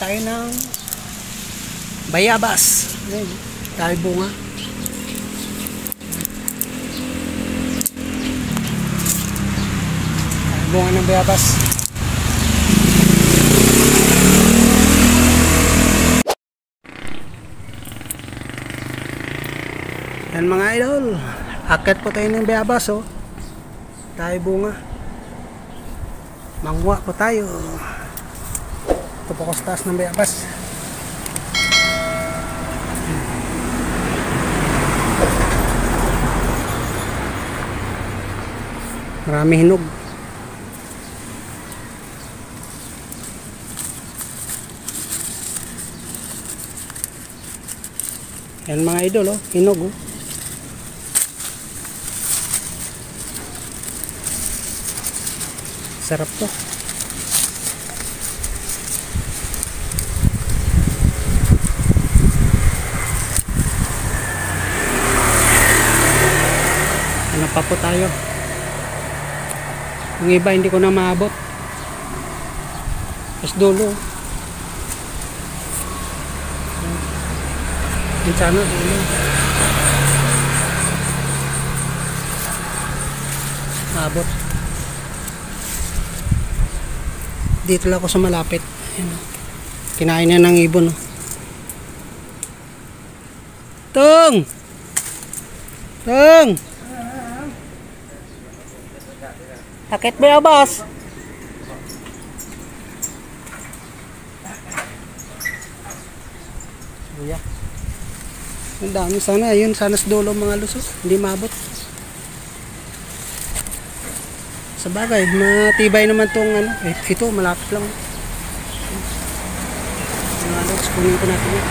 tayo ng bayabas. Ayan, tayo bunga. Tayo bunga ng bayabas. Yan mga idol, akit po tayo ng bayabas, oh. Tayo bunga. Mangwa po tayo. Ito po ko sa taas ng bayabas. Marami hinog. Yan mga idol, oh, hinog, oh. Sarap to. Ano pa po tayo? Yung iba hindi ko na maabot. Mas dulo. Yung sana dulo. Maabot. Dito lang ako sa malapit. Ayan, kinain na ng ibon, oh. Tung! Tung! Sakit ba yung boss? Buya. Ang dami sana. Ayun, sana sa dulo mga lusot. Hindi maabot. Sa bagay, matibay naman tong ano. Eh, ito, malapit lang. Mga logs, kunin ko natin yan.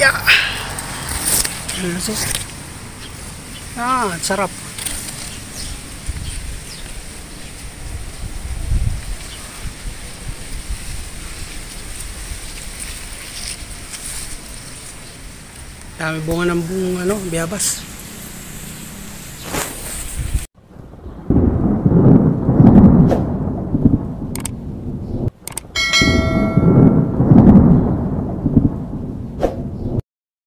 Yeah! Ano so? Ah, sarap. Dami bunga ng ano, bayabas.